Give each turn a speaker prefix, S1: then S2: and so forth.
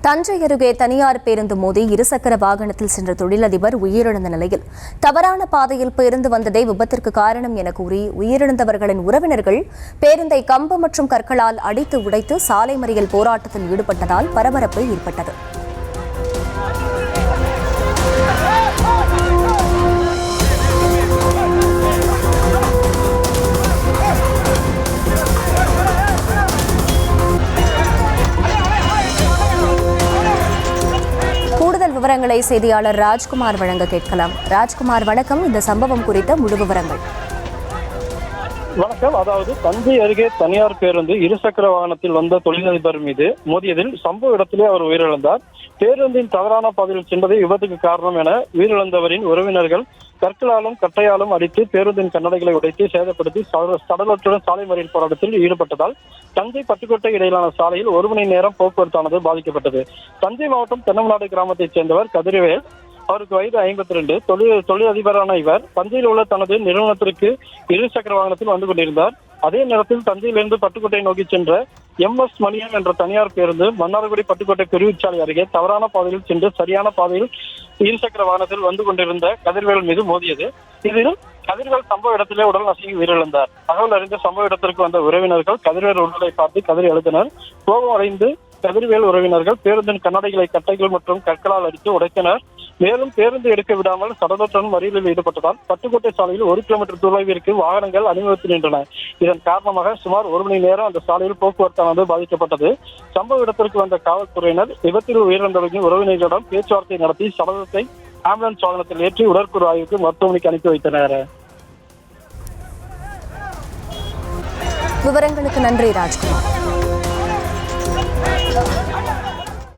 S1: தஞ்சை அருகே தனியார் பேருந்து மோதி இருசக்கர வாகனத்தில் சென்ற தொழிலதிபர் உயிரிழந்த நிலையில் தவறான பாதையில் பேருந்து வந்ததே விபத்திற்கு காரணம் என கூறி உயிரிழந்தவர்களின் உறவினர்கள் பேருந்தை கம்பு மற்றும் கற்களால் அடித்து உடைத்து சாலை மறியல் போராட்டத்தில் ஈடுபட்டதால் பரபரப்பு ஏற்பட்டது. விவரங்களை செய்தியாளர் ராஜ்குமார் வழங்க கேட்கலாம். ராஜ்குமார் வணக்கம். இந்த சம்பவம் குறித்த முழு விவரங்கள்.
S2: வணக்கம். அதாவது தஞ்சை அருகே தனியார் பேருந்து இருசக்கர வாகனத்தில் வந்த தொழிலதிபர் மீது மோதியதில் சம்பவ இடத்திலே அவர் உயிரிழந்தார். பேருந்தின் தவறான பாதையில் சென்றதே விபத்துக்கு காரணம் என உயிரிழந்தவரின் உறவினர்கள் கற்களாலும் கட்டையாலும் அடித்து பேருந்தின் கண்ணடைகளை உடைத்து சேதப்படுத்தி சடலத்துடன் சாலை மறியல் போராட்டத்தில் ஈடுபட்டதால் தஞ்சை பட்டுக்கோட்டை இடையிலான சாலையில் 1 மணி நேரம் போக்குவரத்தானது பாதிக்கப்பட்டது. தஞ்சை மாவட்டம் தென்னமநாடு கிராமத்தைச் சேர்ந்தவர் கதிரவேல். அவருக்கு வயது 52. தொழிலதிபரான இவர் தஞ்சையில் உள்ள தனது நிறுவனத்திற்கு இருசக்கர வாகனத்தில் வந்து கொண்டிருந்தார். அதே நேரத்தில் தஞ்சையிலிருந்து பட்டுக்கோட்டை நோக்கி சென்ற MS மணியம் என்ற தனியார் பேருந்து மன்னார்குடி பட்டுக்கோட்டை பிரிவுச்சாலை அருகே தவறான பாதையில் சென்று சரியான பாதையில் இருசக்கர வாகனத்தில் வந்து கொண்டிருந்த கதிர்வேல் மீது மோதியது. இதில் கதிர்வேல் சம்பவ இடத்திலே உடல் நசுங்கி உயிரிழந்தார். தகவல் அறிந்த சம்பவ இடத்திற்கு வந்த உறவினர்கள் கதிர்வேல் உடலை பார்த்து கதறி எழுதினர். கோபம் அடைந்து கதிர்வேல் உறவினர்கள் பேருந்தின் கண்ணாடிகளை கட்டைகள் மற்றும் கற்களால் அடித்து உடைத்தனர். மேலும் பேருந்து எடுக்க விடாமல் சடலத்துடன் மறியலில் ஈடுபட்டதால் பட்டுக்கோட்டை சாலையில் 1 கிலோமீட்டர் தொலைவிற்கு வாகனங்கள் அணிவகுத்து நின்றன. இதன் காரணமாக சுமார் 1 மணி நேரம் அந்த சாலையில் போக்குவரத்தானது பாதிக்கப்பட்டது. சம்பவ இடத்திற்கு வந்த காவல்துறையினர் விபத்தில் உயிரிழந்தவர்களின் உறவினர்களிடம் பேச்சுவார்த்தை நடத்தி சடலத்தை ஆம்புலன்ஸ் வாகனத்தில் ஏற்றி உடற்கூறு ஆய்வுக்கு மருத்துவமனைக்கு அனுப்பி வைத்தனர்.
S1: விவரங்களுக்கு நன்றி ராஜ்குமார்.